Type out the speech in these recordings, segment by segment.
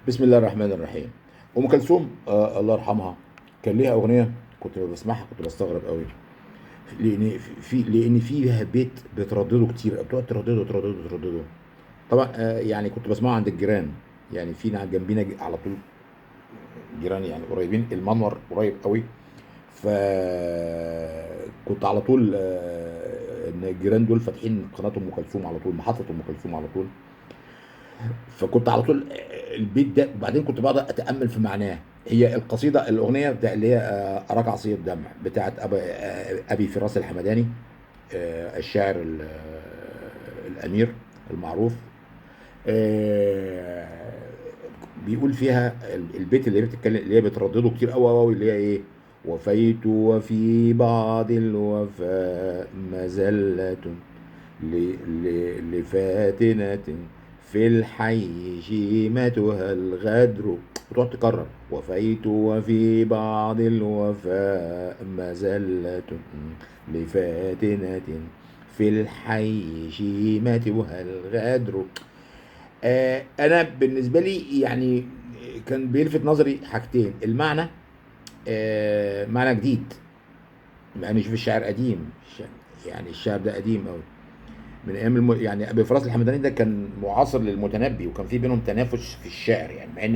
بسم الله الرحمن الرحيم. ام كلثوم الله يرحمها، كان ليها اغنيه كنت بسمعها كنت بستغرب قوي، لان فيها بيت بتردده كتير، بتقعد تردده تردده تردده. طبعا يعني كنت بسمعها عند الجيران، يعني فينا جنبينا على طول جيران، يعني قريبين، المنور قريب قوي. فكنت على طول ان الجيران دول فاتحين قناه ام كلثوم على طول، محطه ام كلثوم على طول. فكنت على طول البيت ده، وبعدين كنت بقعد اتامل في معناه. هي القصيده الاغنيه بتاع اللي هي اراك عصير دمع بتاعت ابي فراس الحمداني، الشاعر الامير المعروف. آه، بيقول فيها البيت اللي هي بتتكلم، اللي هي بتردده كتير قوي قوي، اللي هي ايه: وفيت وفي بعض الوفاء مزلة لفاتنة في الحي شيمتها الغدر. وتقعد تكرر: وفيت وفي بعض الوفاء مزلة لفاتنة في الحي شيمتها الغدر. انا بالنسبه لي يعني كان بيلفت نظري حاجتين: المعنى، معنى جديد، مع ان شوف الشعر قديم، يعني الشعر ده قديم قوي، من ايام يعني ابي فراس الحمداني ده كان معاصر للمتنبي، وكان في بينهم تنافس في الشعر، يعني مع ان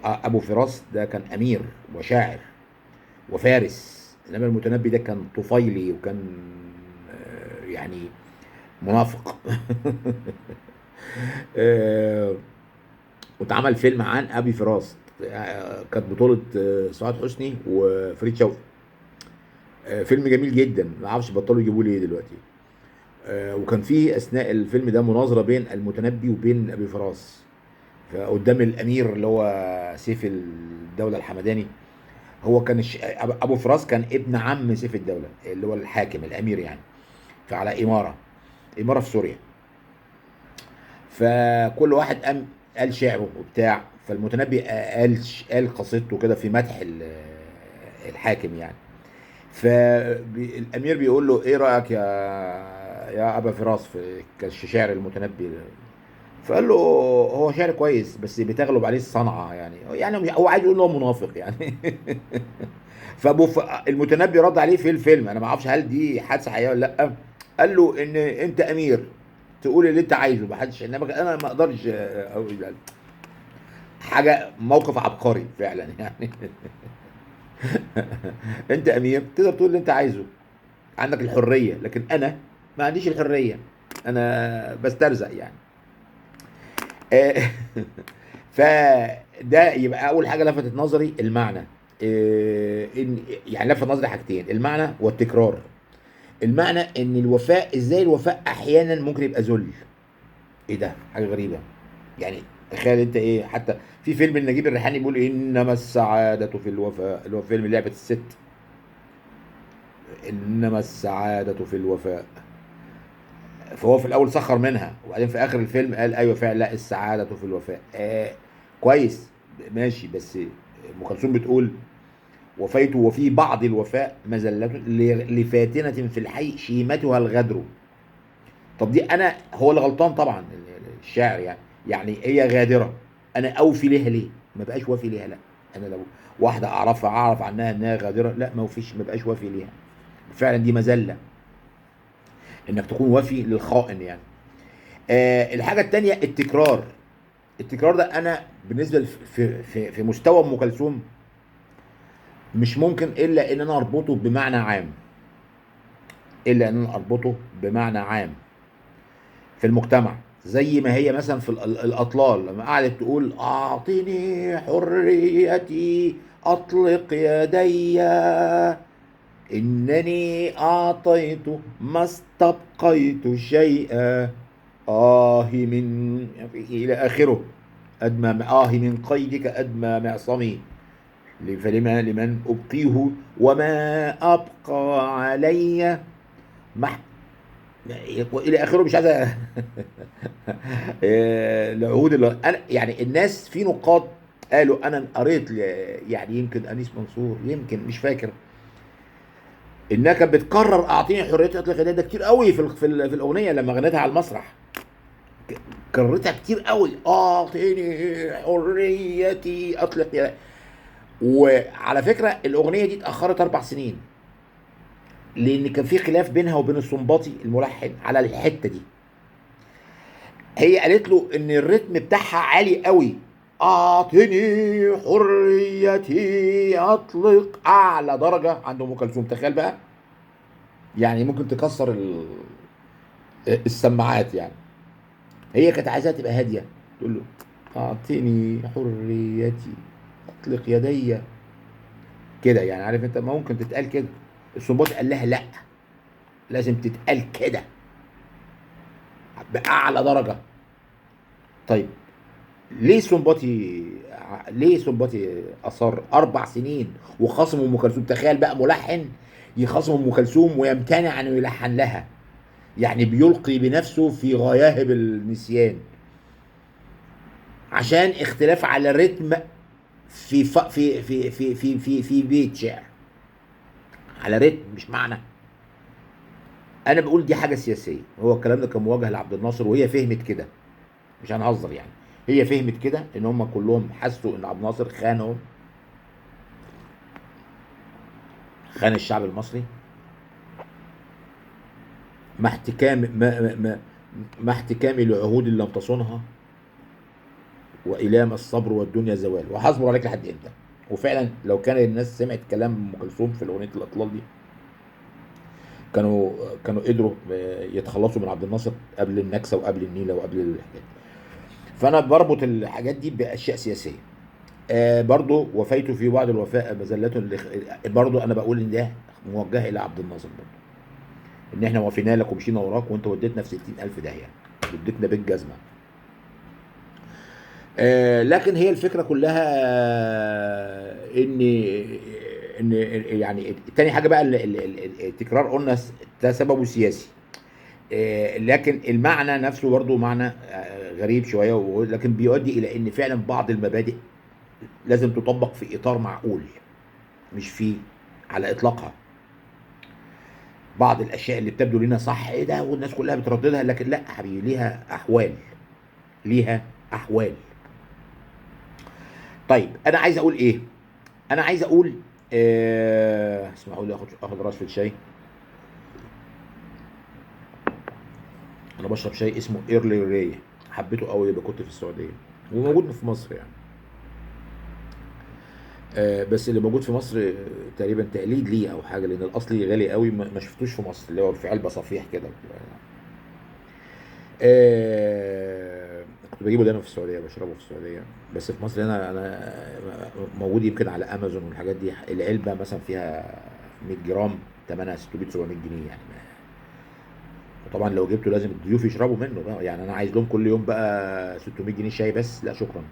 ابو فراس ده كان امير وشاعر وفارس، انما المتنبي ده كان طفيلي، وكان يعني منافق. آه، واتعمل فيلم عن ابي فراس، كانت بطولة سعاد حسني وفريد شوقي. فيلم جميل جدا، ما اعرفش بطلوا يجيبوه ليه دلوقتي. وكان في اثناء الفيلم ده مناظرة بين المتنبي وبين ابي فراس، فقدام الامير اللي هو سيف الدولة الحمداني. هو كان ابو فراس كان ابن عم سيف الدولة اللي هو الحاكم الامير يعني، فعلى امارة في سوريا. فكل واحد قال شعره وبتاع، فالمتنبي قال قصيدته كده في مدح الحاكم يعني. فالامير بيقول له: ايه رايك يا ابا فراس في شعر المتنبي ده؟ فقال له: هو شعر كويس بس بتغلب عليه الصنعه، يعني هو عايز يقول ان هو منافق يعني. المتنبي رد عليه في الفيلم، انا ما اعرفش هل دي حادثه حقيقيه ولا لا. قال له: ان انت امير تقول اللي انت عايزه، ما حدش، انما انا ما اقدرش اقول يعني. حاجه، موقف عبقري فعلا يعني. انت امير تقدر تقول اللي انت عايزه، عندك الحريه، لكن انا ما عنديش الحريه، انا بسترزق يعني. آه، فده يبقى اول حاجه لفتت نظري المعنى. ان يعني لفت نظري حاجتين: المعنى والتكرار. المعنى ان الوفاء، ازاي الوفاء احيانا ممكن يبقى ذل. ايه ده؟ حاجه غريبه يعني. تخيل انت ايه، حتى في فيلم نجيب الريحاني بيقول: انما السعاده في الوفاء، اللي هو فيلم لعبه الست. انما السعاده في الوفاء. فهو في الاول سخر منها، وبعدين في اخر الفيلم قال: ايوه فعلا، لا السعاده في الوفاء. كويس، ماشي، بس ام كلثوم بتقول: وفيت وفي بعض الوفاء مزلة لفاتنة في الحي شيمتها الغدر. طب دي انا هو اللي غلطان طبعا، الشاعر يعني هي غادره، انا اوفي ليها ليه؟ ما بقاش وافي ليها، لا. انا لو واحده اعرفها اعرف عنها انها غادره، لا، ما بقاش وافي ليها. فعلا دي مذله انك تكون وافي للخائن يعني. الحاجه التانيه: التكرار. التكرار ده انا بالنسبه في مستوى ام كلثوم مش ممكن الا ان انا اربطه بمعنى عام، الا ان انا اربطه بمعنى عام في المجتمع. زي ما هي مثلا في الاطلال لما قعدت تقول: اعطني حريتي اطلق يدي، انني اعطيت ما استبقيت شيئا، من الى اخره، ادمى من قيدك ادمى معصمي، لمن ابقيه وما ابقى علي مح... الى اخره، مش عايز العهود اللي انا يعني الناس في نقاد قالوا، انا قريت يعني يمكن انيس منصور، يمكن مش فاكر، انها كانت بتكرر: اعطيني حريتي اطلق يدي، ده كتير قوي في الاغنيه لما غنتها على المسرح. كررتها كتير قوي، اعطيني حريتي اطلق يا. وعلى فكره الاغنيه دي اتاخرت 4 سنين، لان كان في خلاف بينها وبين السنباطي الملحن على الحته دي. هي قالت له ان الريتم بتاعها عالي قوي، اعطني حريتي اطلق، اعلى درجه عند ام كلثوم. تخيل بقى، يعني ممكن تكسر السماعات يعني. هي كانت عايزاها تبقى هاديه، تقول له اعطني حريتي اطلق يدي كده، يعني عارف انت ممكن تتقال كده. السنباطي قال لها لا، لازم تتقال كده باعلى درجه. طيب ليه سنباطي اصر 4 سنين وخصم ام كلثوم؟ تخيل بقى ملحن يخصم ام كلثوم ويمتنع انه يلحن لها، يعني بيلقي بنفسه في غياهب النسيان عشان اختلاف على الريتم في بيت شعر، على رتم مش معنى. انا بقول دي حاجه سياسيه، هو الكلام ده كان موجه لعبد الناصر وهي فهمت كده، مش هنهزر يعني. هي فهمت كده ان هم كلهم حسوا ان عبد الناصر خانهم، خان الشعب المصري، مع احتكام مع احتكامي لعهود لم تصنها، والام الصبر والدنيا زوال، وهصبر عليك لحد امتى. وفعلا لو كان الناس سمعت كلام ام كلثوم في اغنيه الاطلال دي، كانوا كانوا قدروا يتخلصوا من عبد الناصر قبل النكسه وقبل النيله وقبل الحاجات. فانا بربط الحاجات دي باشياء سياسيه. برضو وفيت في بعض الوفاء مزلة برضو انا بقول ان ده موجه الى عبد الناصر برضو، ان احنا وفينا لك ومشينا وراك وانت وديتنا في 60,000 داهيه، وديتنا بالجزمه. لكن هي الفكره كلها ان يعني تاني حاجه بقى التكرار قلنا ده سببه سياسي. لكن المعنى نفسه برضه معنى غريب شويه، لكن بيؤدي الى ان فعلا بعض المبادئ لازم تطبق في اطار معقول، مش في على اطلاقها. بعض الاشياء اللي بتبدو لنا صح ايه ده والناس كلها بترددها، لكن لا حبيبي، ليها احوال، ليها احوال. طيب انا عايز اقول ايه؟ انا عايز اقول اسمحوا لي اخد راس في الشاي. انا بشرب شاي اسمه ايرلي راي، حبيته قوي يبقى كنت في السعوديه وموجود في مصر يعني. بس اللي موجود في مصر تقريبا تقليد ليه او حاجه، لان الاصلي غالي قوي، ما شفتوش في مصر، اللي هو في علبه صفيح كده. كنت بجيبه دايما في السعوديه، بشربه في السعوديه. بس في مصر هنا انا موجود يمكن على امازون والحاجات دي، العلبه مثلا فيها 100 جرام ثمنها 600 700 جنيه يعني. وطبعا لو جبته لازم الضيوف يشربوا منه بقى، يعني انا عايز لهم كل يوم بقى 600 جنيه شاي بس؟ لا شكرا.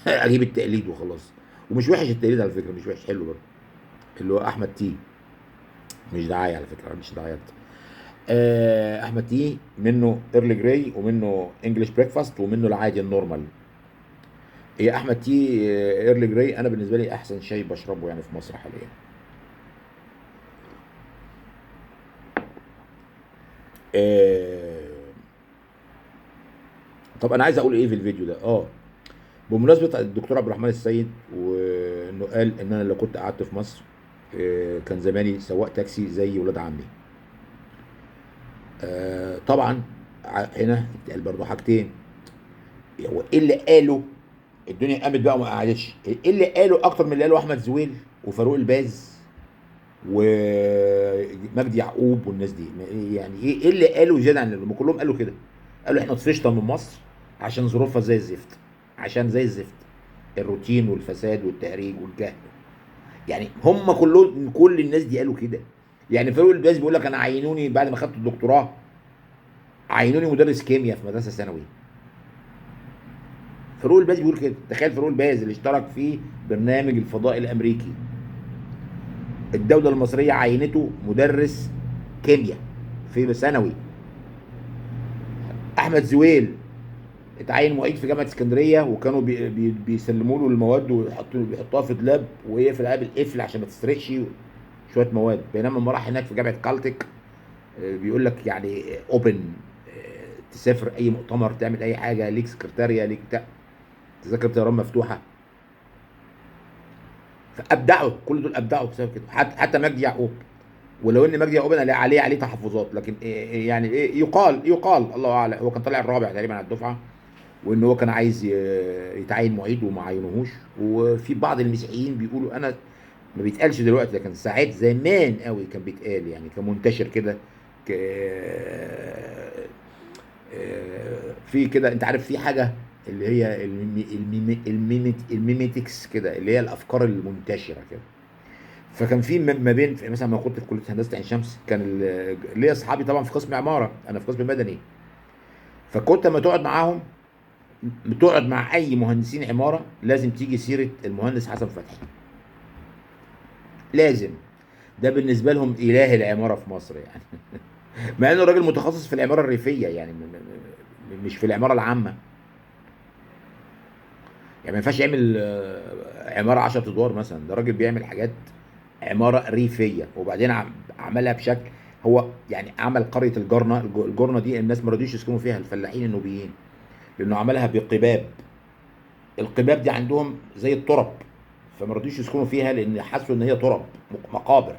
اجيب التقليد وخلاص. ومش وحش التقليد على فكره، مش وحش، حلو برضه. اللي هو احمد تي، مش دعايه على فكره، مش دعايات. احمد تي منه ايرلي جراي، ومنه انجلش بريكفاست، ومنه العادي النورمال. هي احمد تي ايرلي جراي انا بالنسبه لي احسن شاي بشربه يعني في مصر حاليا. آه طب انا عايز اقول ايه في الفيديو ده؟ بمناسبه الدكتور عبد الرحمن السيد، وانه قال ان انا لو كنت قعدت في مصر كان زماني سواق تاكسي زي ولاد عمي. طبعا هنا اتقال برضه حاجتين. هو ايه اللي قاله؟ الدنيا قامت بقى وما قعدتش. ايه اللي قاله اكتر من اللي قاله احمد زويل وفاروق الباز ومجدي يعقوب والناس دي؟ يعني ايه اللي قاله زياده عن اللي هم كلهم قالوا كده؟ قالوا احنا طفشنا من مصر عشان ظروفها زي الزفت، عشان زي الزفت، الروتين والفساد والتهريج والجهل. يعني هم كلهم، كل الناس دي قالوا كده. يعني فاروق الباز بيقول لك انا عينوني بعد ما خدت الدكتوراه، عينوني مدرس كيمياء في مدرسه ثانوي. فاروق الباز بيقول كده. تخيل فاروق الباز اللي اشترك في برنامج الفضاء الامريكي، الدوله المصريه عينته مدرس كيمياء في ثانوي. احمد زويل اتعين معيد في جامعه اسكندريه، وكانوا بيسلموا له المواد بيحطوها في دولاب، وهي في القلب القفل عشان ما تسرقش شويه مواد. بينما لما راح هناك في جامعه كالتك بيقول لك يعني اوبن تسافر اي مؤتمر، تعمل اي حاجه، ليك سكرتاريه، ليك بتاع، تذاكر طيران مفتوحه. فابدعوا، كل دول ابدعوا بسبب كده. حتى مجدي يعقوب، ولو ان مجدي يعقوب انا عليه تحفظات، لكن يعني ايه، يقال الله اعلم، هو كان طالع الرابع تقريبا على الدفعه، وان هو كان عايز يتعين معيد وما عينوهوش. وفي بعض المسيحيين بيقولوا، انا ما بيتقالش دلوقتي لكن ساعات زمان قوي كان بيتقال، يعني كان منتشر كده، ك- في كده، انت عارف في حاجه اللي هي الميميتكس كده، اللي هي الافكار المنتشره كده. فكان في ما بين مثلا ما كنت في كليه هندسه عين شمس، كان ليا اصحابي طبعا في قسم عماره، انا في قسم مدني. فكنت لما تقعد معاهم، بتقعد مع اي مهندسين عماره لازم تيجي سيره المهندس حسن فتحي، لازم. ده بالنسبه لهم اله العماره في مصر يعني. مع انه راجل متخصص في العماره الريفيه، يعني مش في العماره العامه. يعني ما ينفعش يعمل عماره 10 ادوار مثلا، ده راجل بيعمل حاجات عماره ريفيه. وبعدين عملها بشكل، هو يعني عمل قريه الجرنه. الجرنه دي الناس ما رضيوش يسكنوا فيها، الفلاحين النوبيين، لانه عملها بقباب. القباب دي عندهم زي الترب، فما رضيوش يسكنوا فيها لان حسوا ان هي ترب، مقابر.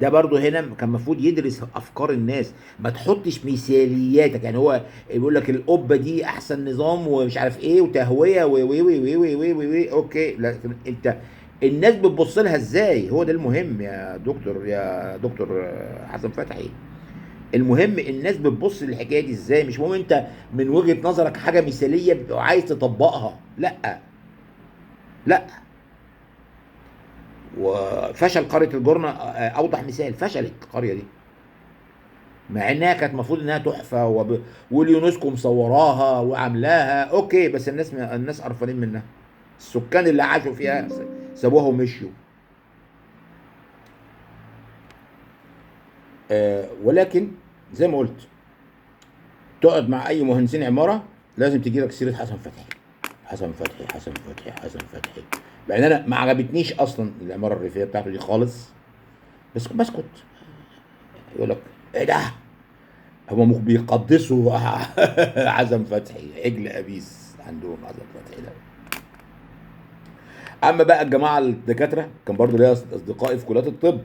ده برضو هنا كان المفروض يدرس افكار الناس، ما تحطش مثالياتك. يعني هو يقول لك القبه دي احسن نظام ومش عارف ايه وتهويه و و و و و و و اوكي، لكن انت الناس بتبص لها ازاي؟ هو ده المهم يا دكتور، يا دكتور حسن فتحي. المهم الناس بتبص للحكايه دي ازاي، مش مهم انت من وجهه نظرك حاجه مثاليه وعايز تطبقها، لا. لا. وفشل قريه الجرنه اوضح مثال، فشلت القريه دي، مع انها كانت المفروض انها تحفه واليونسكو مصوراها وعاملاها اوكي، بس الناس قرفانين منها. السكان اللي عاشوا فيها سابوها ومشيوا. ولكن زي ما قلت، تقعد مع اي مهندسين عماره لازم تجي لك سيره حسن فتحي، حسن فتحي، حسن فتحي، حسن فتحي. مع ان انا ما عجبتنيش اصلا العماره الريفيه بتاعته دي خالص، بس بسكت. يقول لك ايه ده، هم بيقدسوا حسن فتحي، عجل ابيس عندهم حسن فتحي ده. اما بقى الجماعه الدكاتره، كان برضو ليا اصدقائي في كليات الطب،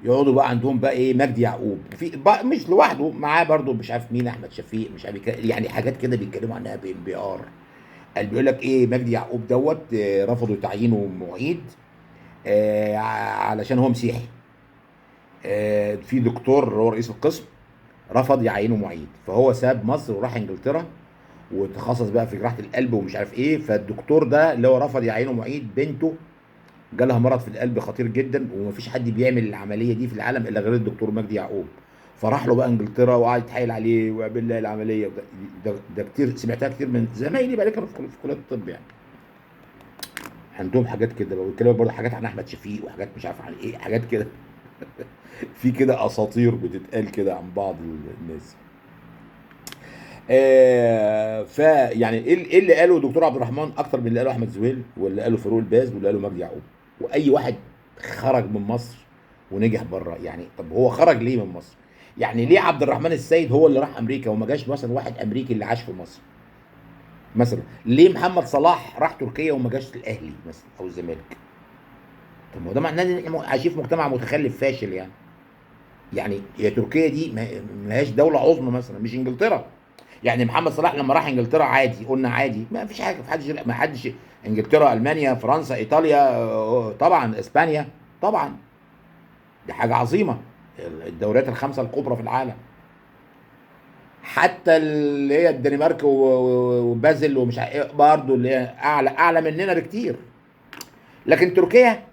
يقعدوا بقى عندهم بقى ايه، مجدي يعقوب في بقى مش لوحده، معاه برضو مش عارف مين، احمد شفيق، مش عارف يعني حاجات كده بيتكلموا عنها بانبهار. قال بيقول لك ايه، مجدي يعقوب دوت رفضوا تعيينه معيد علشان هو مسيحي. في دكتور هو رئيس القسم رفض يعينه معيد، فهو ساب مصر وراح انجلترا وتخصص بقى في جراحه القلب ومش عارف ايه. فالدكتور ده اللي هو رفض يعينه معيد، بنته جالها مرض في القلب خطير جدا، ومفيش حد بيعمل العمليه دي في العالم الا غير الدكتور مجدي يعقوب. فراح له بقى انجلترا وقعد يتحايل عليه وقابل له العمليه. ده كتير سمعتها كتير من زمايلي بقى كانوا في كليه الطب يعني. عندهم حاجات كده بقى، بيتكلموا برضه حاجات عن احمد شفيق وحاجات مش عارف عن ايه، حاجات كده. في كده اساطير بتتقال كده عن بعض الناس. فيعني إيه اللي قاله دكتور عبد الرحمن اكتر من اللي قاله احمد زويل واللي قاله فاروق الباز واللي قاله مجدي يعقوب؟ واي واحد خرج من مصر ونجح بره يعني. طب هو خرج ليه من مصر؟ يعني ليه عبد الرحمن السيد هو اللي راح امريكا وما جاش مثلا واحد امريكي اللي عاش في مصر؟ مثلا ليه محمد صلاح راح تركيا وما جاش الاهلي مثلا او الزمالك؟ طب ما هو ده معناه ان احنا عايشين في مجتمع متخلف فاشل يعني. يعني هي تركيا دي ما هياش دوله عظمى مثلا، مش انجلترا. يعني محمد صلاح لما راح انجلترا عادي، قلنا عادي، ما فيش حاجه، ما حدش. انجلترا، المانيا، فرنسا، ايطاليا، طبعا اسبانيا، طبعا دي حاجه عظيمه، الدوريات الخمسه الكبرى في العالم. حتى اللي هي الدنمارك وبازل ومش عارف ايه برضه، اللي هي اعلى مننا بكتير. لكن تركيا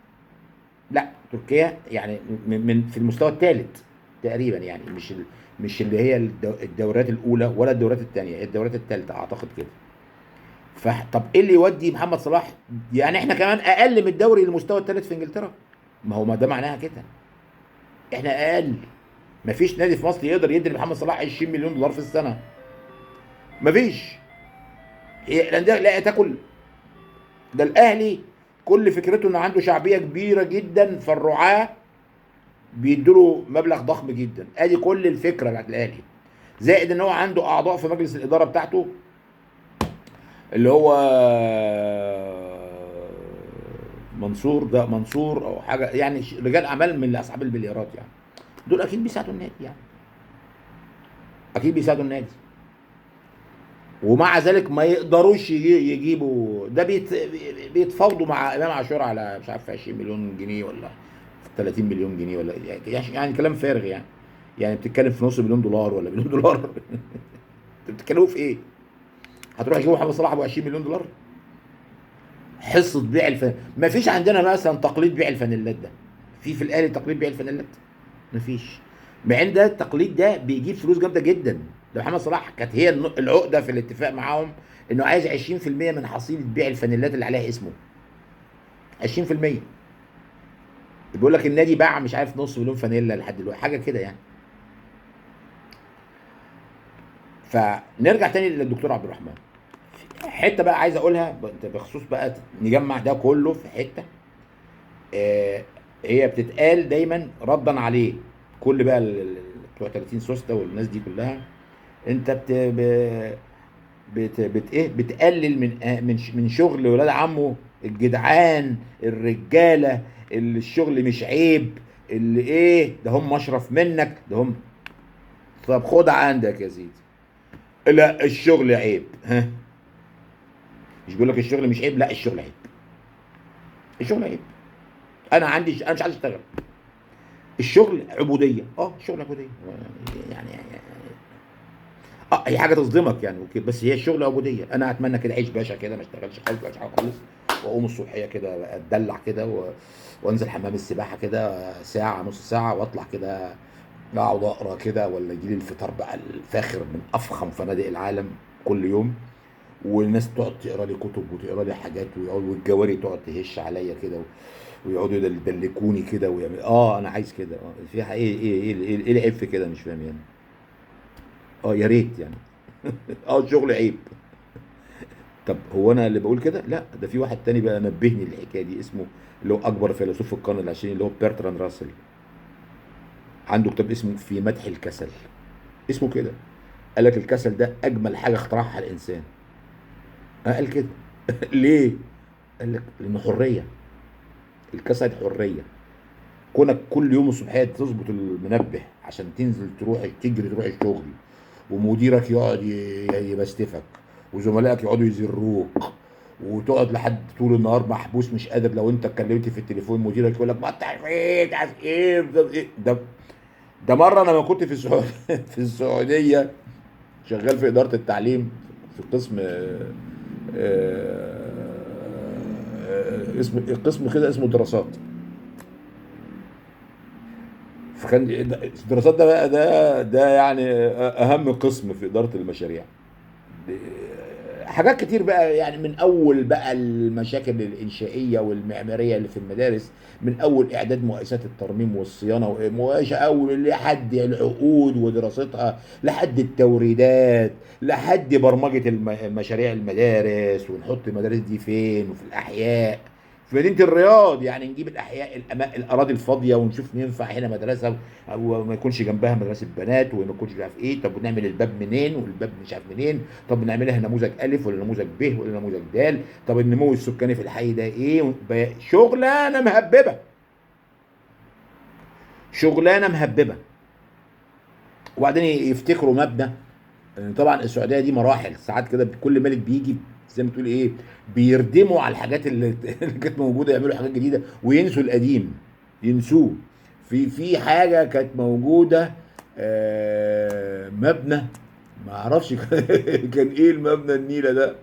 لا، تركيا يعني في المستوى الثالث تقريبا، يعني مش اللي هي الدوريات الاولى ولا الدوريات الثانيه، هي الدوريات الثالثه اعتقد كده. طب ايه اللي يودي محمد صلاح؟ يعني احنا كمان اقل من الدوري المستوى الثالث في انجلترا. ما ده معناها كده، احنا اقل. مفيش نادي في مصر يقدر يدي لمحمد صلاح 20 مليون دولار في السنه، مفيش. هي الانديه لا تاكل. ده الاهلي كل فكرته انه عنده شعبيه كبيره جدا، فالرعاه بيدوا له مبلغ ضخم جدا، ادي كل الفكره بتاعت الاهلي. زائد ان هو عنده اعضاء في مجلس الاداره بتاعته، اللي هو منصور، ده منصور او حاجه يعني، رجال اعمال من اصحاب المليارات يعني، دول اكيد بيساعدوا النادي يعني، اكيد بيساعدوا النادي. ومع ذلك ما يقدروش يجيبوا ده، بيتفاوضوا مع امام عاشور على مش عارف 20 مليون جنيه ولا 30 مليون جنيه ولا يعني كلام فارغ يعني. يعني بتتكلم في نص مليون دولار ولا مليون دولار. انتوا بتتكلموا في ايه؟ هتروح تجيبوا محمد صلاح ابو 20 مليون دولار؟ حصه بيع ما فيش عندنا مثلا تقليد بيع الفانيلات ده. في الاهلي تقليد بيع الفانيلات؟ ما فيش. مع ان ده التقليد ده بيجيب فلوس جامده جدا. ده محمد صلاح كانت هي العقده في الاتفاق معاهم، انه عايز 20% من حصيله بيع الفانيلات اللي عليها اسمه. 20%. بيقول لك النادي باع مش عارف نص مليون فانيلا لحد دلوقتي، حاجه كده يعني. فنرجع تاني للدكتور عبد الرحمن. حته بقى عايز اقولها بخصوص بقى، نجمع ده كله في حته. آه هي بتتقال دايما ردا عليه، كل بقى بتوع 30 سوسته والناس دي كلها. انت ايه بتقلل من شغل ولاد عمه الجدعان الرجاله، اللي الشغل مش عيب، اللي ايه ده هم اشرف منك ده هم. طب خد عندك يا سيدي، لا الشغل عيب، ها؟ مش بيقول لك الشغل مش عيب؟ لا الشغل عيب، الشغل عيب. انا مش عايز اشتغل. الشغل عبوديه، الشغل عبوديه يعني هي حاجه تصدمك يعني وكده، بس هي الشغل عبوديه. انا اتمنى كده اعيش باشا كده، ما اشتغلش خالص، ما حاجه خالص، واقوم الصبحيه كده اتدلع كده وانزل حمام السباحه كده ساعه نص ساعه، واطلع كده اقعد اقرا كده، ولا يجي لي الفطار بقى الفاخر من افخم فنادق العالم كل يوم، والناس تقعد تقرا لي كتب وتقرا لي حاجات، والجواري تقعد تهش عليا كده ويقعدوا يدلكوني كده ويعمل انا عايز كده. فيها ايه العيب في كده؟ مش فاهم يعني. يا ريت يعني. الشغل عيب. طب هو انا اللي بقول كده؟ لا، ده في واحد تاني بقى نبهني للحكايه دي، اسمه اللي هو اكبر فيلسوف في القرن العشرين، اللي هو بيرتراند راسل. عنده كتاب اسمه في مدح الكسل، اسمه كده. قال لك الكسل ده اجمل حاجه اخترعها الانسان. قال كده. ليه؟ قال لك لانه حريه. الكسل حريه. كونك كل يوم الصبحيه تظبط المنبه عشان تنزل تروح تجري تروح الشغل، ومديرك يقعد يبستفك، وزملائك يقعدوا يزروك، وتقعد لحد طول النهار محبوس مش قادر. لو انت اتكلمت في التليفون مديرك يقول لك ما انت عارف ايه عارف ايه ده مره انا ما كنت في السعوديه. في السعوديه شغال في اداره التعليم، في قسم اسم قسم كده اسمه دراسات. فكان الدراسات ده بقى ده يعني اهم قسم في اداره المشاريع. حاجات كتير بقى يعني، من اول بقى المشاكل الانشائيه والمعماريه اللي في المدارس، من اول اعداد مؤسسات الترميم والصيانه اول لحد العقود ودراستها، لحد التوريدات، لحد برمجه مشاريع المدارس، ونحط المدارس دي فين، وفي الاحياء في مدينه الرياض يعني، نجيب الاحياء الاراضي الفاضيه ونشوف ينفع هنا مدرسه وما يكونش جنبها مدرسه بنات، وما يكونش مش عارف ايه. طب ونعمل الباب منين، والباب مش عارف منين. طب نعملها نموذج الف ولا نموذج ب ولا نموذج د. طب النمو السكاني في الحي ده ايه. شغلانه مهببه، شغلانه مهببه. وبعدين يفتكروا مبنى. طبعا السعوديه دي مراحل، ساعات كده كل ملك بيجي زي ما تقول ايه، بيردموا على الحاجات اللي كانت موجوده، يعملوا حاجات جديده وينسوا القديم، ينسوه. في حاجه كانت موجوده، مبنى ما اعرفش. كان ايه المبنى النيله ده؟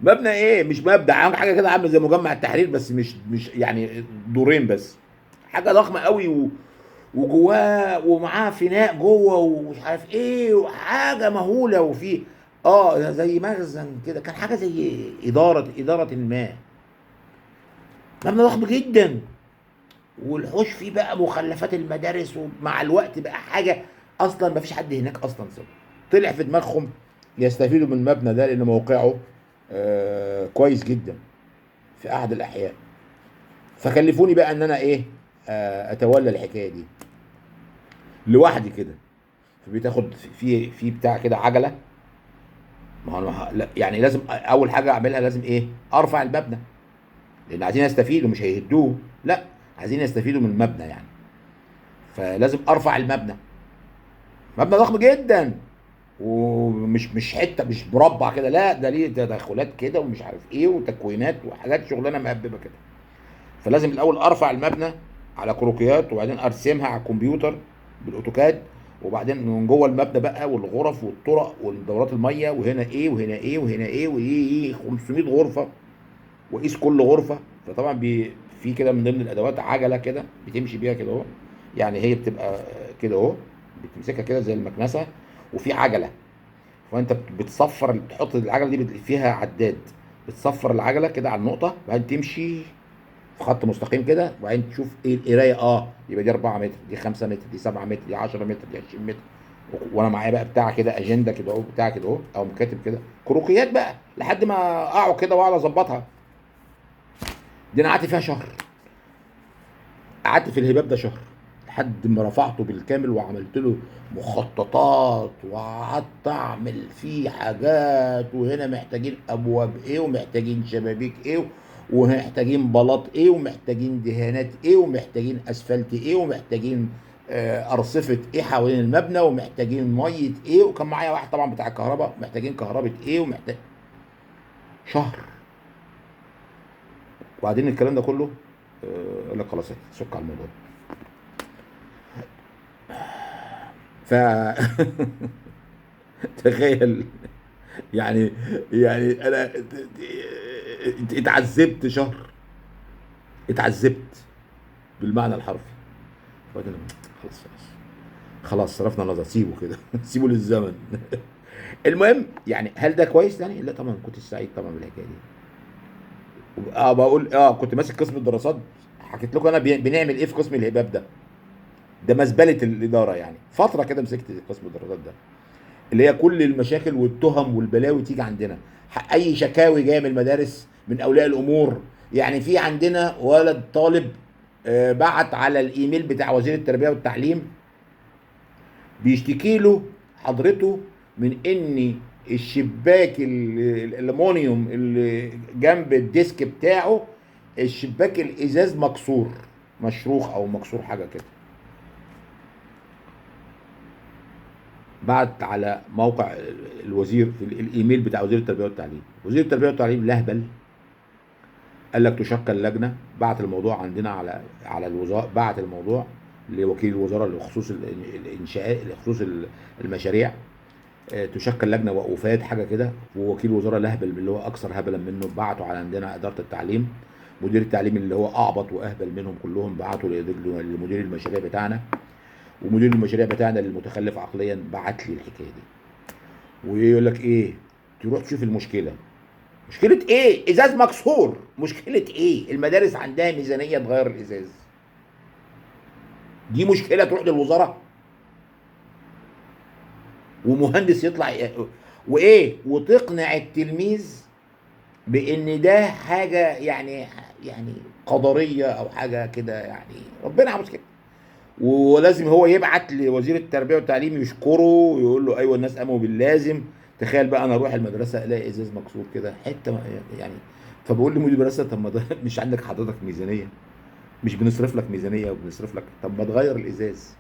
مبنى ايه، مش مبنى، حاجه كده عامله زي مجمع التحرير، بس مش يعني دورين بس. حاجه ضخمه قوي وجواه ومعاه فناء جوه ومش عارف ايه، وحاجه مهوله. وفيه زي مخزن كده، كان حاجه زي اداره ما. مبنى ضخم جدا، والحوش فيه بقى مخلفات المدارس، ومع الوقت بقى حاجه اصلا ما فيش حد هناك اصلا سوا. طلع في دماغهم يستفيدوا من المبنى ده لان موقعه كويس جدا في احد الاحياء. فكلفوني بقى ان انا ايه، اتولى الحكايه دي لوحدي كده. فبتاخد في بتاع كده عجله. ما هو لا يعني لازم اول حاجه اعملها لازم ايه؟ ارفع المبنى، لان عايزين يستفيدوا مش هيهدوه، لا عايزين يستفيدوا من المبنى يعني. فلازم ارفع المبنى، مبنى ضخم جدا، ومش حته مش مربع كده، لا ده ليه تدخلات كده ومش عارف ايه وتكوينات وحاجات شغلانه مهببه كده. فلازم الاول ارفع المبنى على كروكيات، وبعدين ارسمها على الكمبيوتر بالاوتوكاد، وبعدين من جوه المبنى بقى والغرف والطرق والدورات الميه، وهنا ايه وهنا ايه وهنا ايه وايه 500 غرفه، واقيس كل غرفه. فطبعا في كده من ضمن الادوات عجله كده بتمشي بيها كده اهو، يعني هي بتبقى كده اهو، بتمسكها كده زي المكنسه، وفي عجله. فانت بتصفر، بتحط العجله دي فيها عداد، بتصفر العجله كده على النقطه، وبعدين تمشي في خط مستقيم كده، وبعدين تشوف ايه القرايه، يبقى دي 4 متر، دي 5 متر، دي 7 متر، دي 10 متر، دي 20 متر. وانا معايا بقى بتاع كده اجنده كده اهو، بتاع كده اهو، او مكاتب كده كروكيات بقى، لحد ما اقعد كده واقعد اظبطها. دي انا قعدت فيها شهر، قعدت في الهباب ده شهر، لحد ما رفعته بالكامل وعملت له مخططات، وقعدت اعمل فيه حاجات، وهنا محتاجين ابواب ايه، ومحتاجين شبابيك ايه، ومحتاجين بلاط ايه، ومحتاجين دهانات ايه، ومحتاجين اسفلت ايه، ومحتاجين ارصفه ايه حوالين المبنى، ومحتاجين ميه ايه، وكان معايا واحد طبعا بتاع الكهرباء، محتاجين كهرباء ايه، ومحتاج شهر. وبعدين الكلام ده كله قال لك خلاص سك على الموضوع. ف تخيل يعني، يعني انا اتعذبت شهر، اتعذبت بالمعنى الحرفي. وبعدين خلاص خلاص خلاص صرفنا النظر، سيبه كده سيبه للزمن. المهم يعني هل ده كويس يعني؟ لا طبعا كنت سعيد طبعا بالحكايه دي. بقول كنت ماسك قسم الدراسات، حكيت لكم انا بنعمل ايه في قسم الهباب ده. ده مزبله الاداره يعني. فتره كده مسكت قسم الدراسات ده، اللي هي كل المشاكل والتهم والبلاوي تيجي عندنا، اي شكاوي جايه من المدارس من اولياء الامور. يعني في عندنا ولد طالب بعت على الايميل بتاع وزير التربيه والتعليم بيشتكي له حضرته من ان الشباك الالومنيوم اللي جنب الديسك بتاعه، الشباك الازاز مكسور، مشروخ او مكسور حاجه كده. بعت على موقع الوزير في الايميل بتاع وزير التربيه والتعليم. وزير التربيه والتعليم لهبل، قال لك تشكل لجنه. بعت الموضوع عندنا على الوزاره، بعت الموضوع لوكيل الوزاره لخصوص الانشاءات لخصوص المشاريع. تشكل لجنه وقوفات حاجه كده، ووكيل وزاره لهبل اللي هو اكثر هبلا منه بعته على عندنا اداره التعليم. مدير التعليم اللي هو اعبط واهبل منهم كلهم بعته لمدير المشاريع بتاعنا. ومدير المشاريع بتاعنا المتخلف عقليا بعت لي الحكايه دي، ويقول لك ايه؟ تروح تشوف المشكله. مشكله ايه؟ ازاز مكسور. مشكله ايه؟ المدارس عندها ميزانيه تغير الازاز، دي مشكله تروح للوزاره؟ ومهندس يطلع وايه وتقنع التلميذ بان ده حاجه يعني قدريه او حاجه كده، يعني ربنا عاوز كده. ولازم هو يبعت لوزير التربيه والتعليم يشكره ويقول له ايوه الناس قاموا باللازم. تخيل بقى انا اروح المدرسه الاقي ازاز مكسور كده حته يعني. فبقول لمدير المدرسه طب ما ده مش عندك حضرتك ميزانيه؟ مش بنصرف لك ميزانيه وبنصرف لك، طب ما تغير الازاز.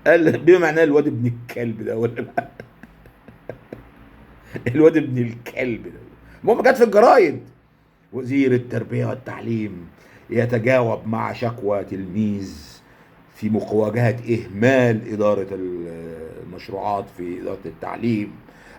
قال بما معناه الواد ابن الكلب ده ولا لا. الواد ابن الكلب ده. المهم جت في الجرايد: وزير التربيه والتعليم يتجاوب مع شكوى تلميذ في مواجهة إهمال إدارة المشروعات في إدارة التعليم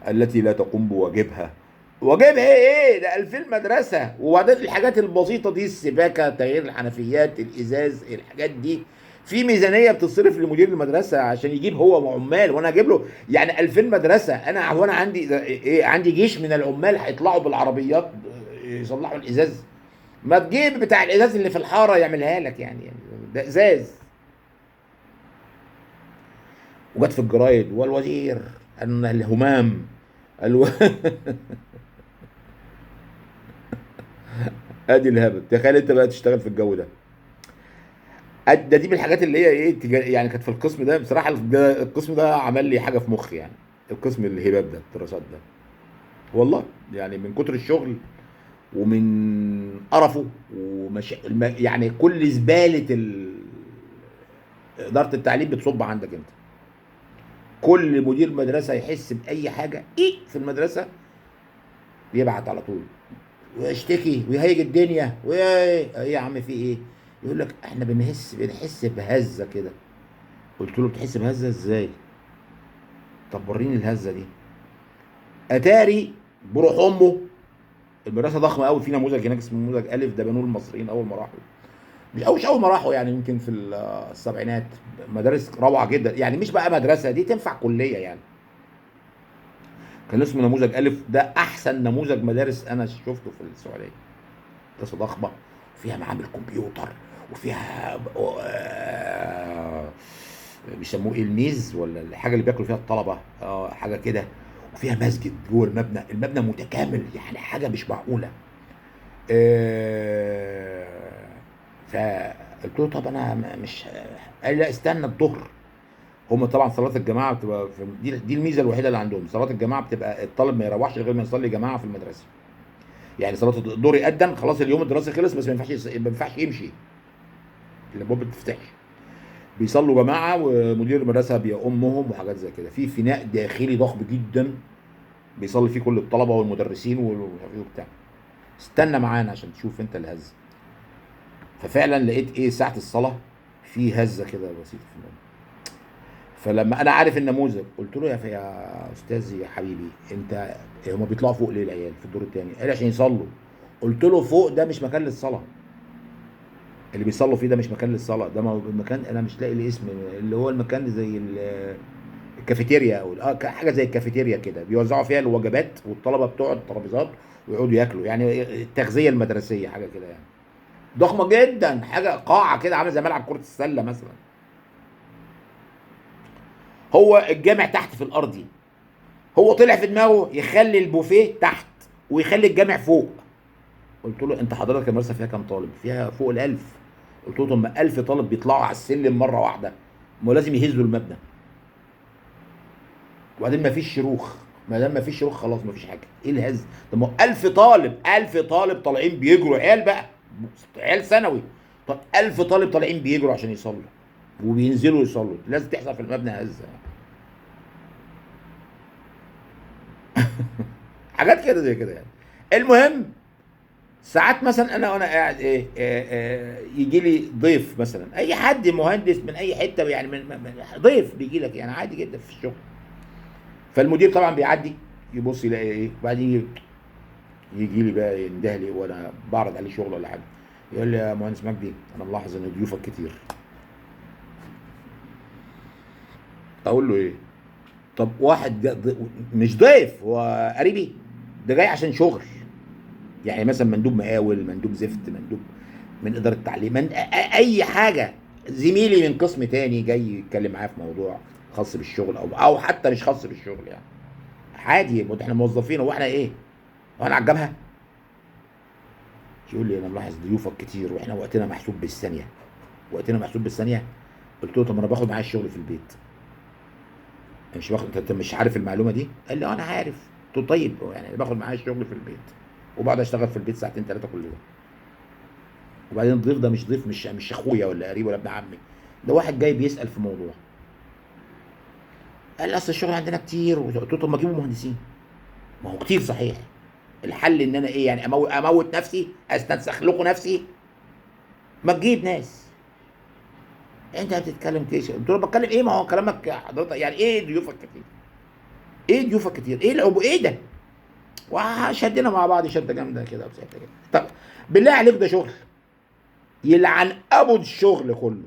التي لا تقوم بواجبها. واجبها إيه؟ ده 2000 مدرسة. وبعدين الحاجات البسيطة دي، السباكة، تغيير الحنفيات، الإزاز، الحاجات دي في ميزانية بتصرف لمدير المدرسة عشان يجيب هو عمال، وأنا أجيب له يعني 2000 مدرسة. هو أنا عندي إيه؟ عندي جيش من العمال هيطلعوا بالعربيات يصلحوا الإزاز؟ ما تجيب بتاع الإزاز اللي في الحارة يعملها لك يعني ده إزاز. وجت في الجرايد: والوزير ان الهمام الو... ادي الهبل. تخيل انت بقى تشتغل في الجو ده. ده دي من الحاجات اللي هي ايه يعني كانت في القسم ده بصراحه، القسم ده عمل لي حاجه في مخي يعني. القسم الهباب ده الدراسات ده، والله يعني من كتر الشغل ومن قرفه يعني كل زباله اداره التعليم بتصب عندك انت. كل مدير مدرسه يحس باي حاجه ايه في المدرسه بيبعت على طول ويشتكي ويهيج الدنيا ايه يا عم في ايه؟ يقول لك احنا بنحس بهزه كده. قلت له بتحس بهزه ازاي؟ طب وريني الهزه دي. اتاري بروح امه، المدرسه ضخمه قوي، في نموذج هناك اسمه نموذج الف، ده بنوه المصريين اول ما راحوا. مش اول ما راحوا يعني، يمكن في السبعينات. مدارس روعه جدا يعني، مش بقى مدرسه دي تنفع كليه يعني. كان اسمه نموذج الف، ده احسن نموذج مدارس انا شفته في السعوديه. مدرسه ضخمه، فيها معامل كمبيوتر، وفيها بيسموه ايه، الميز ولا الحاجه اللي بياكلوا فيها الطلبه، حاجه كده. وفيها مسجد جوه المبنى، المبنى متكامل يعني حاجه مش معقوله. آه، فقلت له طب انا مش، قال لي لا استنى الظهر. هم طبعا صلاه الجماعه بتبقى دي الميزه الوحيده اللي عندهم، صلاه الجماعه بتبقى الطالب ما يروحش غير ما يصلي جماعه في المدرسه. يعني صلاه الظهر يأذن خلاص اليوم الدراسي خلص، بس ما ينفعش يمشي، الابواب ما بتفتحش. بيصلوا جماعه ومدير المدرسه بيأمهم وحاجات زي كده، في فناء داخلي ضخم جدا بيصلي فيه كل الطلبه والمدرسين وبتاع. استنى معانا عشان تشوف انت الهزه. ففعلا لقيت ايه ساعه الصلاه في هزه كده بسيطه في الموضوع. فلما انا عارف النموذج قلت له يا استاذ يا حبيبي انت، هما بيطلعوا فوق ليه العيال في الدور الثاني؟ قال لي عشان يصلوا. قلت له فوق ده مش مكان للصلاه، اللي بيصلوا فيه ده مش مكان للصلاه، ده مكان انا مش لاقي لي اسم، اللي هو المكان زي الكافيتيريا او حاجه زي الكافيتيريا كده، بيوزعوا فيها الوجبات والطلبه بتقعد الترابيزات ويقعدوا ياكلوا، يعني التغذيه المدرسيه حاجه كده يعني. ضخمه جدا، حاجه قاعه كده عامله زي ملعب كره السله مثلا. هو الجامع تحت في الارضي، هو طلع في دماغه يخلي البوفيه تحت ويخلي الجامع فوق. قلت له انت حضرتك المدرسه فيها كام طالب؟ فيها فوق ال1000. قلت له طب ما 1000 طالب بيطلعوا على السلم مره واحده، ما لازم يهزوا المبنى. وبعدين ما فيش شروخ، ما دام ما فيش شروخ خلاص ما فيش حاجه، ايه الهز؟ طب ما هو 1000 طالب، 1000 طالب طالعين بيجروا، عيال بقى، عيال ثانوي. طب 1000 طالب طالعين بيجروا عشان يصلوا وبينزلوا يصلوا، لازم تحصل في المبنى هزه. حاجات كده زي كده يعني. المهم، ساعات مثلا انا وانا قاعد ايه، يجي لي ضيف مثلا، اي حد مهندس من اي حته يعني، ضيف بيجي لك يعني عادي جدا في الشغل. فالمدير طبعا بيعدي يبص يلاقي ايه، وبعدين يجي لي بقى ينده لي وانا بعرض عليه شغل ولا حاجه، يقول لي يا مهندس مجدي انا ملاحظ ان ضيوفك كتير. اقول له ايه؟ طب واحد مش ضيف، هو قريبي، ده جاي عشان شغل. يعني مثلا مندوب مقاول، مندوب زفت، مندوب من اداره التعليم، اي حاجه، زميلي من قسم تاني جاي يتكلم معايا في موضوع خاص بالشغل او حتى مش خاص بالشغل يعني. عادي، احنا موظفين، هو احنا ايه؟ هو انا على الجبهه؟ يقول لي انا ملاحظ ضيوفك كتير واحنا وقتنا محسوب بالثانيه. وقتنا محسوب بالثانيه؟ قلت له طب ما انا باخد معايا الشغل في البيت. مش باخد، انت مش عارف المعلومه دي؟ قال لي انا عارف. قلت له طيب يعني باخد معايا الشغل في البيت وبقعد اشتغل في البيت ساعتين ثلاثه كل يوم. وبعدين الضيف ده مش ضيف، مش اخويا ولا قريب ولا ابن عمي، ده واحد جاي بيسال في موضوع. قال لي اصل الشغل عندنا كتير. قلت له طب ما اجيبوا مهندسين. ما هو كتير صحيح. الحل ان انا ايه يعني، اموت نفسي، استنسخ لكم نفسي؟ ما تجيب ناس. انت بتتكلم كيش. قلت له بتكلم ايه؟ ما هو كلامك حضرتك يعني ايه ضيوفك كتير؟ ايه ضيوفك كتير؟ ايه العبو ايه ده؟ وشدنا مع بعض شده جامده كده وساعتها كده. طب بالله عليك ده شغل؟ يلعن ابو الشغل كله.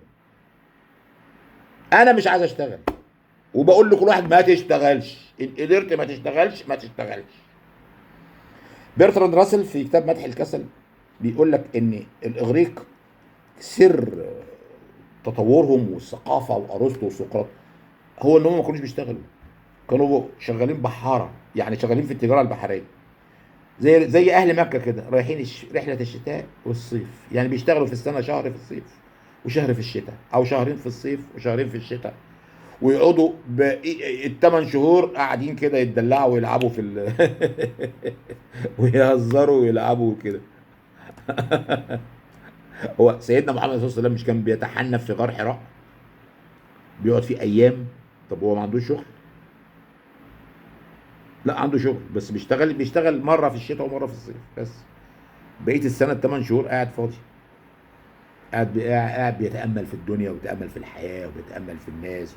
انا مش عايز اشتغل، وبقول لكل واحد ما تشتغلش، ان قدرت ما تشتغلش ما تشتغلش. بيرتراند راسل في كتاب مدح الكسل بيقول لك ان الاغريق سر تطورهم والثقافه وارسطو وسقراط هو ان هم ما كانوش بيشتغلوا، كانوا شغالين بحاره، يعني شغالين في التجاره البحريه، زي اهل مكه كده رايحين رحله الشتاء والصيف، يعني بيشتغلوا في السنه شهر في الصيف وشهر في الشتاء، او شهرين في الصيف وشهرين في الشتاء، ويقعدوا الثمان شهور قاعدين كده يتدلعوا ويلعبوا في ويهزروا ويلعبوا كده. هو سيدنا محمد صلى الله عليه وسلم مش كان بيتحنف في غار حراء بيقعد فيه ايام؟ طب هو ما عندوش شغل؟ لا عنده شغل، بس بيشتغل مره في الشتاء ومره في الصيف بس. بقيه السنه الثمان شهور قاعد فاضي، قاعد بيتامل في الدنيا وبيتامل في الحياه وبيتامل في الناس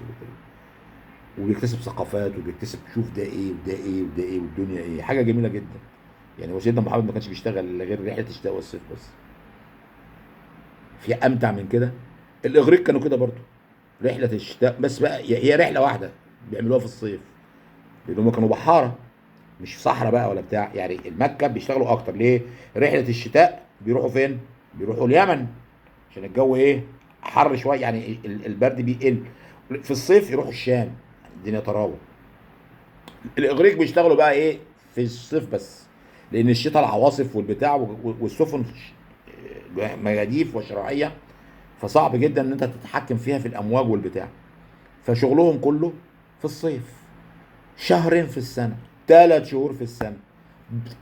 وبيكتسب ثقافات وبيكتسب، شوف ده ايه وده ايه وده ايه والدنيا ايه. حاجه جميله جدا. يعني هو سيدنا محمد ما كانش بيشتغل إلا غير رحله الشتاء والصيف بس. في امتع من كده؟ الاغريق كانوا كده برضو، رحله الشتاء بس بقى، هي رحله واحده بيعملوها في الصيف، لان هم كانوا بحاره مش في صحراء بقى ولا بتاع. يعني المكه بيشتغلوا اكتر ليه؟ رحله الشتاء بيروحوا فين؟ بيروحوا اليمن عشان الجو ايه؟ حر شويه، يعني البرد بيقل. في الصيف يروحوا الشام، الدنيا تراوح. الاغريق بيشتغلوا بقى ايه؟ في الصيف بس، لان الشتاء العواصف والبتاع والسفن مجاديف وشراعيه، فصعب جدا ان انت تتحكم فيها في الامواج والبتاع. فشغلهم كله في الصيف، شهرين في السنه، 3 شهور في السنه.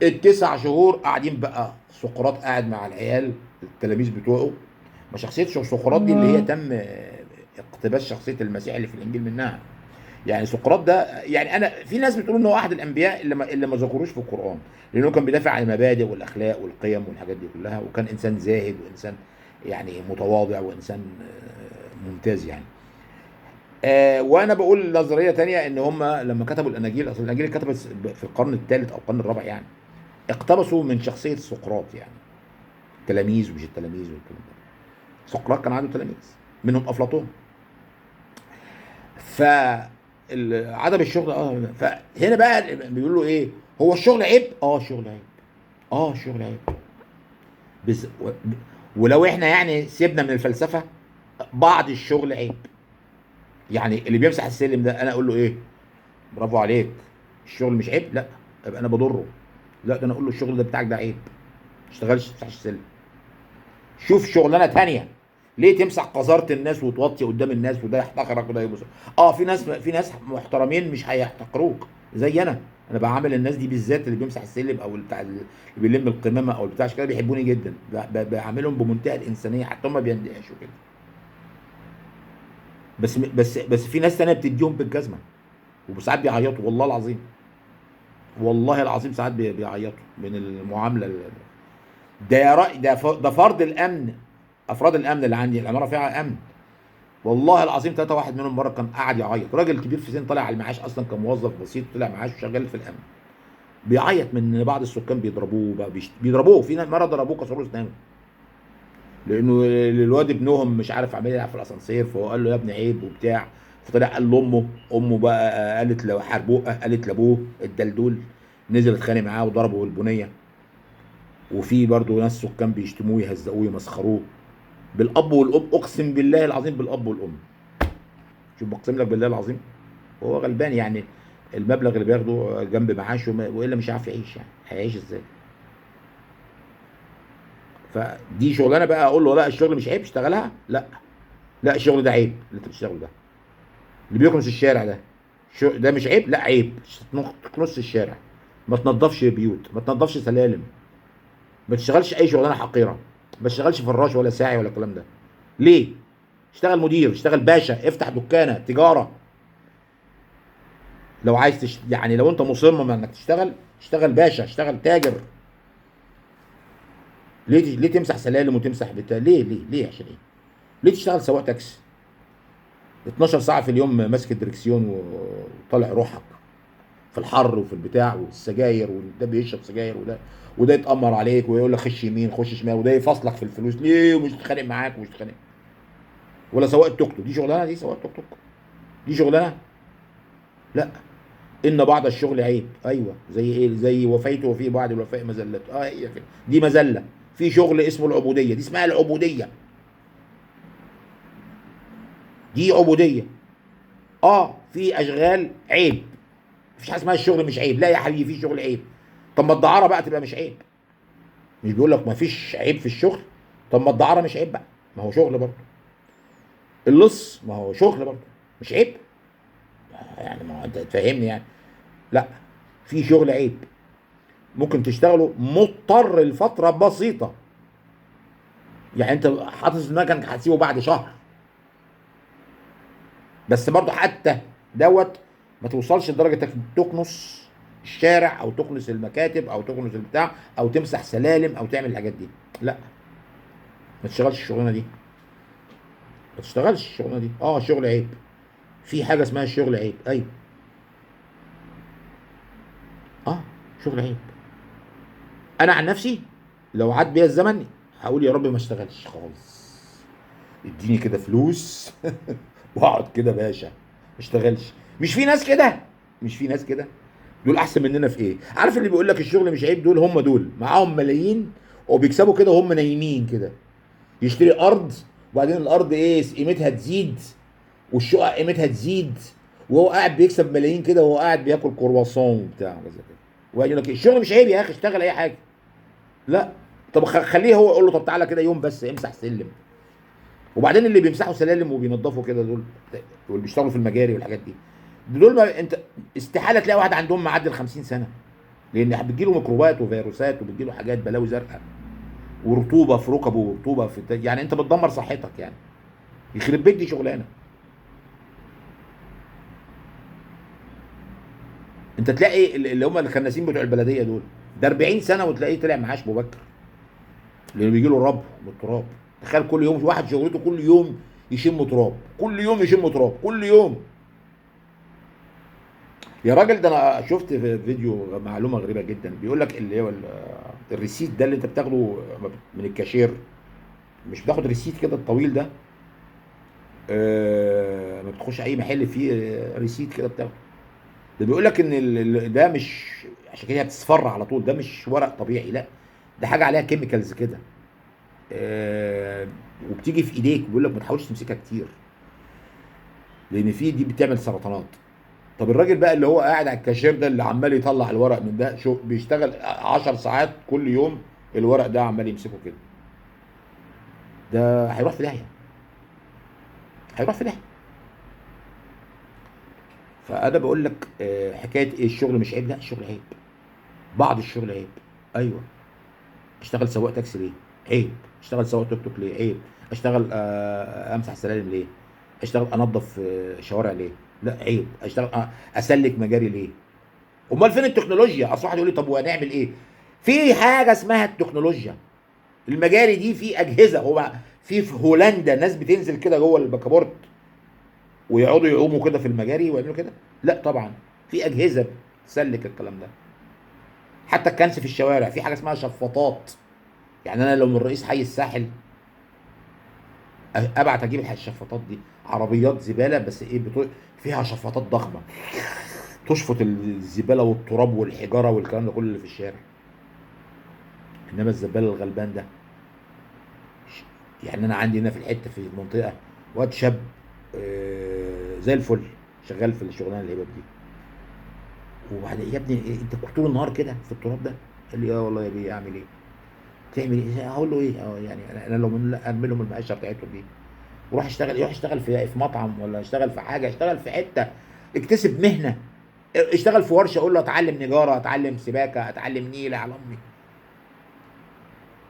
التسع شهور قاعدين بقى، سقراط قاعد مع العيال التلاميذ بتوعه. ما شخصيه سقراط دي اللي هي تم اقتباس شخصيه المسيح اللي في الانجيل منها. يعني سقراط ده، يعني انا في ناس بتقول ان هو احد الانبياء اللي ما ذكروش في القران، لانه كان بيدافع عن المبادئ والاخلاق والقيم والحاجات دي كلها، وكان انسان زاهد وانسان يعني متواضع وانسان ممتاز يعني. وانا بقول نظريه تانية، ان هم لما كتبوا الاناجيل، اصل الاناجيل اتكتبت في القرن الثالث او القرن الرابع يعني، اقتبسوا من شخصيه سقراط يعني، تلاميذ ومش التلاميذ والكلام ده. سقراط كان عنده تلاميذ منهم افلاطون. ف عدم الشغل فهنا بقى بيقول له ايه؟ هو الشغل عيب؟ الشغل عيب. الشغل عيب. بس ولو احنا يعني سيبنا من الفلسفه، بعض الشغل عيب. يعني اللي بيمسح السلم ده انا اقول له ايه؟ برافو عليك، الشغل مش عيب؟ لا، يبقى انا بضره. لا، ده انا اقول له الشغل ده بتاعك ده عيب، ما تشتغلش، ما تمسحش السلم، شوف شغلانه تانية. ليه تمسح قذاره الناس وتوطي قدام الناس وده يحتقرك وده يبص؟ في ناس محترمين مش هيحتقروك زي انا بعامل الناس دي بالذات، اللي بيمسح السلم او بتاع اللي بيلم القمامه او بتاع كده، بيحبوني جدا، بعاملهم بمنتهى الانسانيه، حتى هم بيندهشوا كده. بس في ناس تانية بتديهم بالجزمه، وساعات بيعيطوا والله العظيم. والله العظيم ساعات بيعيطوا من المعامله ده يا رأي، ده فرض الامن، افراد الامن اللي عندي، العماره فيها امن. والله العظيم 3 واحد منهم مره كان قاعد يعيط، راجل كبير في السن طالع على المعاش اصلا، كان موظف بسيط طلع معاش وشغال في الامن، بيعيط من ان بعض السكان بيضربوه بقى، بيضربوه. في مره ضربوه كسروا اسنانه، لانه الواد ابنهم مش عارف عمال يلعب في الاسانسير، فهو قال له يا ابني عيب وبتاع. فطلع قال لامه، امه بقى قالت له حاربوه، قالت لابوه الدلدول، نزل اتخانق معاه وضربه بالبنيه. وفي برضه ناس سكان بيشتموه يهزقوه يمسخروه، بالاب والام، اقسم بالله العظيم بالاب والام. شوف بقسم لك بالله العظيم، هو غلبان يعني، المبلغ اللي بياخده جنب معاشه والا مش عارف يعيش، يعني هيعيش ازاي؟ فدي شغلانه بقى اقول له لا الشغل مش عيب اشتغلها؟ لا، لا الشغل ده عيب اللي انت بتشتغله ده، اللي بيكنس الشارع ده، ده مش عيب؟ لا عيب، تكنس الشارع، ما تنظفش بيوت، ما تنظفش سلالم، ما تشتغلش اي شغلانه حقيره، ما تشتغلش فراش ولا ساعي ولا الكلام ده. ليه؟ اشتغل مدير، اشتغل باشا، افتح دكانه تجاره. لو عايز يعني لو انت مصمم انك تشتغل، اشتغل باشا، اشتغل تاجر. ليه تمسح سلالم وتمسح بتاع؟ ليه عشان ايه؟ ليه تشتغل سواق تاكسي 12 ساعه في اليوم ماسك الدركسيون وطالع روحك في الحر وفي البتاع والسجاير، وده بيشرب سجاير وده يتأمر عليك ويقول لك خش يمين خش شمال، وده يفصلك في الفلوس ليه ومش تتخانق معاك ومش تتخانق؟ ولا سواق التوك توك، دي شغلانه؟ دي سواق توك توك دي شغلانه؟ لا. ان بعض الشغل عيب، ايوه زي ايه؟ زي وفيت وفي بعض الوفاء مذله، هي كده، دي مذله. في شغل اسمه العبوديه، دي اسمها العبوديه، دي عبوديه. في اشغال عيب، مفيش حاجه اسمها الشغل مش عيب، لا يا حبيبي في شغل عيب. طب ما الدعاره بقى تبقى مش عيب؟ مش بيقول لك مفيش عيب في الشغل؟ طب ما الدعاره مش عيب بقى، ما هو شغل برضه. اللص ما هو شغل برضه، مش عيب؟ يعني ما هو انت تفهمني يعني. لا، في شغل عيب ممكن تشتغله مضطر لفتره بسيطه، يعني انت حاطط في دماغك انك هتسيبه بعد شهر، بس برضه حتى دوت ما توصلش لدرجه انك تكنس الشارع او تكنس المكاتب او تكنس البتاع او تمسح سلالم او تعمل الحاجات دي. لا، ما تشتغلش الشغلانه دي، ما تشتغلش الشغلانه دي. اه شغل عيب، في حاجه اسمها الشغل عيب، ايوه. اه شغل عيب. انا عن نفسي لو عاد بيا الزمن هقول يا رب ما اشتغلش خالص، اديني كده فلوس واقعد كده باشا ما اشتغلش. مش في ناس كده؟ مش في ناس كده؟ دول احسن مننا في ايه؟ عارف اللي بيقول لك الشغل مش عيب؟ دول هم دول معاهم ملايين وبيكسبوا كده وهم نايمين كده، يشتري ارض وبعدين الارض ايه قيمتها تزيد والشقق قيمتها تزيد، وهو قاعد بيكسب ملايين كده وهو قاعد بياكل كرواسون وبتاع وكذا كده، ويقول لك إيه؟ الشغل مش عيب يا اخي، اشتغل اي حاجه. لا، طب خليه هو، يقول له طب تعالى كده يوم بس امسح سلم. وبعدين اللي بيمسحوا سلالم وبينظفوا كده دول، واللي بيشتغلوا في المجاري والحاجات دي، دول ما انت استحاله تلاقي واحد عندهم معدي ال 50 سنه، لان بتجيله ميكروبات وفيروسات وبتجيله حاجات بلاوي زرقاء ورطوبه في ركبه ورطوبه في يعني انت بتدمر صحتك يعني، يخرب بيت دي شغلانه. انت تلاقي اللي هم الخناسين بتوع البلديه دول ده 40 سنه وتلاقيه طلع معاش مبكر، لان بيجي له ربو بالتراب. تخيل كل يوم واحد شغلته كل يوم يشم تراب، كل يوم يشم تراب كل يوم. يا راجل ده انا شفت في فيديو معلومه غريبه جدا، بيقول لك اللي هو الريسيت ده اللي انت بتاخده من الكاشير، مش بتاخد ريسيت كده الطويل ده؟ ما بتخش اي محل فيه ريسيت كده بتاخده. ده بيقول لك ان ده مش عشان كده بتصفر على طول، ده مش ورق طبيعي، لا ده حاجه عليها كيميكالز كده، آه، وبتيجي في ايديك، بيقول لك ما تحاولش تمسكها كتير لان في دي بتعمل سرطانات. طب الراجل بقى اللي هو قاعد على الكاشير ده اللي عمال يطلع الورق من ده، شو بيشتغل 10 ساعات كل يوم الورق ده عمال يمسكه كده، ده هيروح في داهيه، هيروح في داهيه. فانا بقول لك حكايه ايه الشغل مش عيب؟ لا الشغل عيب، بعض الشغل عيب، ايوه. اشتغل سواق تاكسي ليه؟ عيب. اشتغل سواق توك توك ليه؟ عيب. اشتغل امسح سلالم ليه؟ اشتغل انظف شوارع ليه؟ لا عيب. اشتغل اسلك مجاري ليه؟ امال فين التكنولوجيا؟ اصل واحد يقول لي طب وهنعمل ايه؟ في حاجه اسمها التكنولوجيا. المجاري دي في اجهزه، هو في هولندا ناس بتنزل كده جوه الباكابورت ويقعدوا يعوموا كده في المجاري ويعملوا كده؟ لا طبعا، في اجهزه تسلك الكلام ده. حتى الكنس في الشوارع في حاجه اسمها شفاطات، يعني انا لو من رئيس حي الساحل ابعت اجيب الشفاطات دي، عربيات زباله بس ايه فيها شفاطات ضخمه تشفط الزباله والتراب والحجاره والكلام ده كله اللي في الشارع. انما الزبال الغلبان ده، يعني انا عندي هنا في الحته في المنطقه واد شاب زي الفل شغال في الشغلانه الهباب دي، وبعدين يا ابني إيه انت طول النهار كده في التراب ده؟ قال لي اه والله يا بيه اعمل ايه؟ تعمل ايه؟ هقول له ايه؟ يعني انا لو ارمي لهم المقشه بتاعتهم دي وروح اشتغل، يروح يشتغل في مطعم ولا اشتغل في حاجه، اشتغل في حته اكتسب مهنه، اشتغل في ورشه، اقول له اتعلم نجاره، اتعلم سباكه، اتعلم نيله على امي.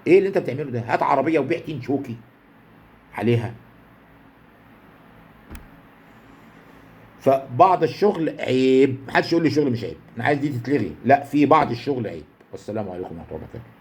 ايه اللي انت بتعمله ده؟ هات عربيه وبيع تين شوكي عليها. فبعض الشغل عيب، محدش يقول لي شغل مش عيب، انا عايز دي تتلغي، لا في بعض الشغل عيب. والسلام عليكم ورحمه الله وبركاته.